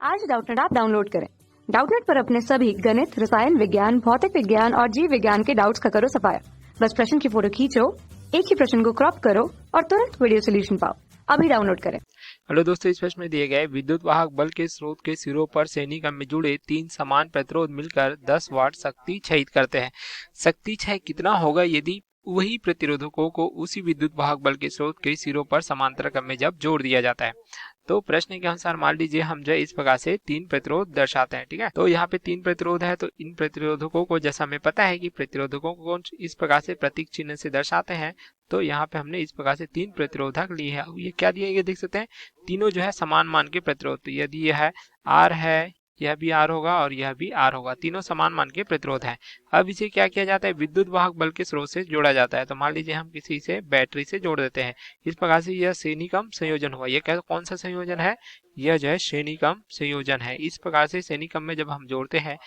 आज Doubtnut app download करें। Doubtnut पर अपने सभी गणित, रसायन विज्ञान, भौतिक विज्ञान और जीव विज्ञान के डाउट्स का करो सफाया। बस प्रश्न की फोटो खींचो, एक ही प्रश्न को क्रॉप करो और तुरंत वीडियो सोल्यूशन पाओ। अभी डाउनलोड करें। हेलो दोस्तों, इस प्रश्न में दिए गए विद्युत वाहक बल के स्रोत के सिरों पर सैनिक में जुड़े 3 समान प्रतिरोध मिलकर 10 वाट शक्ति क्षयित करते हैं। शक्ति क्षय कितना होगा यदि वही प्रतिरोधकों को उसी विद्युत वाहक बल के स्रोत के सिरों पर समांतर क्रम में जब जोड़ दिया जाता है। तो प्रश्न के अनुसार मान लीजिए हम जो है इस प्रकार से 3 प्रतिरोध दर्शाते हैं। ठीक है, तो यहाँ पे 3 प्रतिरोध है, तो इन प्रतिरोधकों को जैसा हमें पता है कि प्रतिरोधकों को इस प्रकार से प्रतीक चिन्ह से दर्शाते हैं, तो यहाँ पे हमने इस प्रकार से 3 प्रतिरोधक लिए हैं। ये क्या दिए गए देख सकते हैं, तीनों जो है समान मान के प्रतिरोध। तो यदि यह है आर है, यह भी आर होगा और यह भी आर होगा, तीनों समान मान के प्रतिरोध है। अब इसे क्या किया जाता है, विद्युत वाहक बल के स्रोत से जोड़ा जाता है। तो मान लीजिए हम किसी से बैटरी से जोड़ देते हैं। इस प्रकार से यह श्रेणीक्रम संयोजन हुआ। यह कौन सा संयोजन है, यह जो है श्रेणीक्रम संयोजन है। इस प्रकार से श्रेणीक्रम में जब हम जोड़ते हैं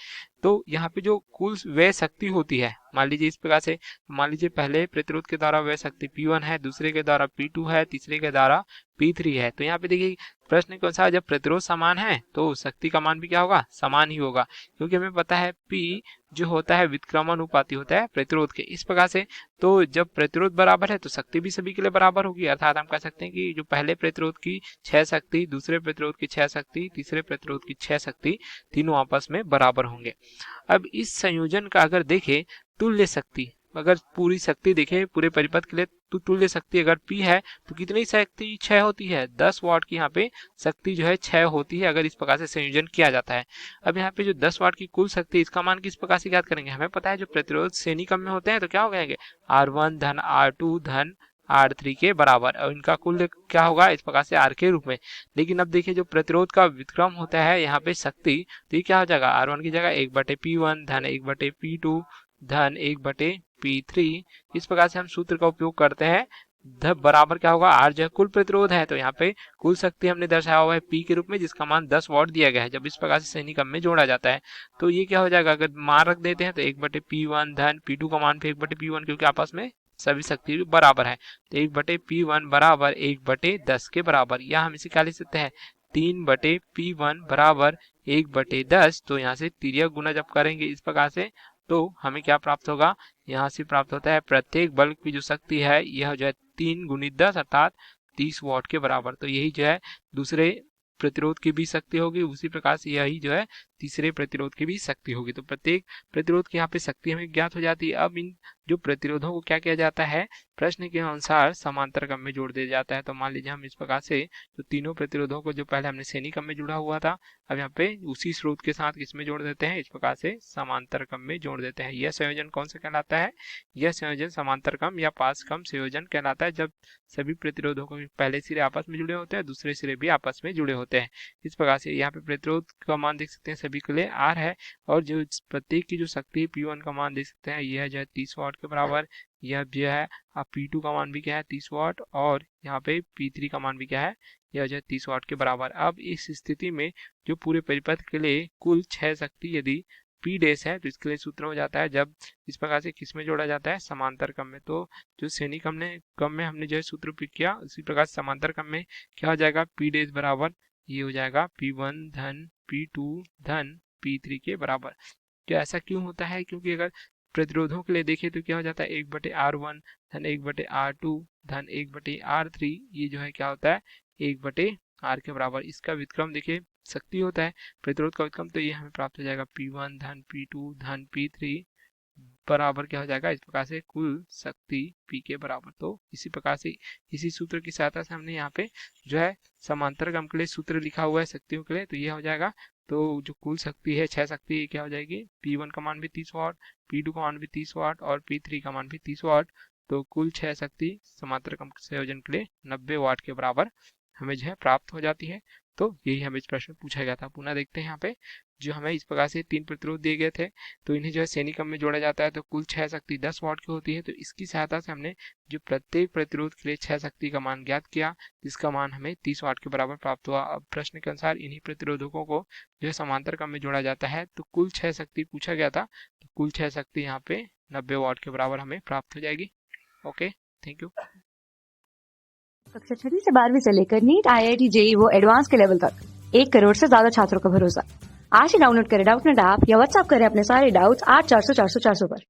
तो यहाँ पे जो कुल व्यय शक्ति होती है, मान लीजिए इस प्रकार से, मान लीजिए पहले प्रतिरोध के द्वारा व्यय शक्ति P1 है, दूसरे के द्वारा P2 है, तीसरे के द्वारा P3 है। तो यहाँ पे देखिए प्रश्न के अनुसार जब प्रतिरोध समान है तो शक्ति का मान भी क्या होगा, समान ही होगा, क्योंकि हमें पता है P जो होता है व्युत्क्रमानुपाती होता है प्रतिरोध के। इस प्रकार से तो जब प्रतिरोध बराबर है तो शक्ति भी सभी के लिए बराबर होगी। अर्थात हम कह सकते हैं कि जो पहले प्रतिरोध की 6 शक्ति, दूसरे प्रतिरोध की 6 शक्ति, तीसरे प्रतिरोध की 6 शक्ति, तीनों आपस में बराबर होंगे। अब इस संयोजन का अगर देखें तुल्य शक्ति, अगर पूरी शक्ति देखें पूरे परिपथ के लिए, तो तुल्य शक्ति अगर P है तो कितनी शक्ति क्षय होती है, 10 वाट की यहाँ पे शक्ति जो है क्षय होती है अगर इस प्रकार से संयोजन किया जाता है। अब यहाँ पे जो 10 वाट की कुल शक्ति, इसका मान किस प्रकार से ज्ञात करेंगे, हमें पता है जो प्रतिरोध श्रेणीक्रम में होते हैं तो क्या हो जाएंगे, R1 धन R2 धन R3 के बराबर, और इनका कुल क्या होगा इस प्रकार से R के रूप में। लेकिन अब देखिए जो प्रतिरोध का व्युत्क्रम होता है यहाँ पे शक्ति, तो ये क्या हो जाएगा, R1 की जगह 1/P1 धन 1/P2 धन 1/P3। इस प्रकार से हम सूत्र का उपयोग करते हैं। बराबर क्या होगा, R जो है कुल प्रतिरोध है, तो यहाँ पे कुल शक्ति हमने दर्शाया हुआ है P के रूप में, जिसका मान 10 वाट दिया गया है। जब इस प्रकार से श्रेणीक्रम में जोड़ा जाता है तो ये क्या हो जाएगा, अगर मान रख देते हैं तो 1/P1 धन P2 का मान फिर 1/P1, क्योंकि आपस में सभी शक्ति बराबर है, तो 1/P1 बराबर 1/10 के बराबर, या हम इसे क्या लिख सकते हैं, 3/P1 बराबर 1/10। तो यहाँ से तिर्यक गुना जब करेंगे इस प्रकार से तो हमें क्या प्राप्त होगा, यहाँ से प्राप्त होता है प्रत्येक बल्ब की जो शक्ति है यह जो है 3 × 10 अर्थात 30 वाट के बराबर। तो यही जो है दूसरे प्रतिरोध की भी शक्ति होगी, उसी प्रकार से यही जो है तीसरे प्रतिरोध की भी शक्ति होगी। तो प्रत्येक प्रतिरोध की यहाँ पे शक्ति हमें ज्ञात हो जाती है। अब इन जो प्रतिरोधों को क्या किया जाता है, प्रश्न के अनुसार समांतर क्रम में जोड़ दिया जाता है। तो मान लीजिए हम इस प्रकार से जो तीनों प्रतिरोधों को जो पहले हमने श्रेणी क्रम में जुड़ा हुआ था, अब यहाँ पे उसी स्रोत के साथ किसमें जोड़ देते हैं, इस प्रकार से समांतर क्रम में जोड़ देते हैं। यह संयोजन कौन सा कहलाता है, यह संयोजन समांतर क्रम या पास क्रम संयोजन कहलाता है, जब सभी प्रतिरोधों को पहले सिरे आपस में जुड़े होते हैं, दूसरे सिरे भी आपस में जुड़े होते हैं। इस प्रकार से यहाँ पे प्रतिरोध का मान देख सकते हैं सभी के लिए R है, और जो प्रत्येक की जो शक्ति P1 का मान देख सकते हैं यह जो है 30 वाट के बराबर, यह जो है P2 का मान भी क्या है 30 वाट, और यहाँ पे P3 का मान भी क्या है, यह जो है 30 वाट के बराबर। अब इस स्थिति में जो पूरे परिपथ के लिए कुल 6 शक्ति यदि P डैश है तो इसके लिए सूत्र हो जाता है, जब इस प्रकार से किस में जोड़ा जाता है, समांतर क्रम में। तो जो श्रेणी क्रम में हमने जो है सूत्र उपयोग किया, उसी प्रकार समांतर क्रम में क्या हो जाएगा, P डैश बराबर ये हो जाएगा P1 धन P2 धन P3 के बराबर। तो ऐसा क्यों होता है, क्योंकि अगर प्रतिरोधों के लिए देखें तो क्या हो जाता है 1/R1 धन 1/R2 धन 1/R3, ये जो है क्या होता है 1/R के बराबर। इसका व्युत्क्रम देखिए शक्ति होता है प्रतिरोध का व्युत्क्रम, तो ये हमें प्राप्त हो जाएगा P1 धन P2 धन P3 बराबर क्या हो जाएगा, इस प्रकार से कुल शक्ति P के बराबर। तो इसी प्रकार से इसी सूत्र की सहायता से हमने यहाँ पे जो है समांतर क्रम के लिए सूत्र लिखा हुआ है शक्तियों के लिए, तो ये हो जाएगा। तो जो कुल शक्ति है 6 शक्ति क्या हो जाएगी, P1 का मान भी 30 वाट, P2 का मान भी 30 वाट और P3 का मान भी 30 वाट। तो कुल 6 शक्ति समांतर क्रम संयोजन के लिए 90 वाट के बराबर हमें जो है प्राप्त हो जाती है। तो यही हमें इस प्रश्न में पूछा गया था। पुनः देखते हैं यहाँ पे जो हमें इस प्रकार से 3 प्रतिरोध दिए गए थे, तो इन्हें जो है श्रेणी क्रम में जोड़ा जाता है, तो कुल 6 शक्ति 10 वाट की होती है। तो इसकी सहायता से हमने जो प्रत्येक प्रतिरोध के लिए 6 शक्ति का मान ज्ञात किया, जिसका मान हमें 30 वाट के बराबर प्राप्त हुआ। अब प्रश्न के अनुसार इन्हीं प्रतिरोधकों को जो है समांतर क्रम में जोड़ा जाता है, तो कुल 6 शक्ति पूछा गया था, तो कुल 6 शक्ति यहाँ पे 90 वाट के बराबर हमें प्राप्त हो जाएगी। Okay, thank you. कक्षा 6 से 12वीं से लेकर नीट, IIT, JEE वो एडवांस के लेवल तक 1 करोड़ से ज्यादा छात्रों का भरोसा। आज ही डाउनलोड करें डाउटनेट ऐप या व्हाट्सएप करें अपने सारे डाउट्स 8400 400 400 पर।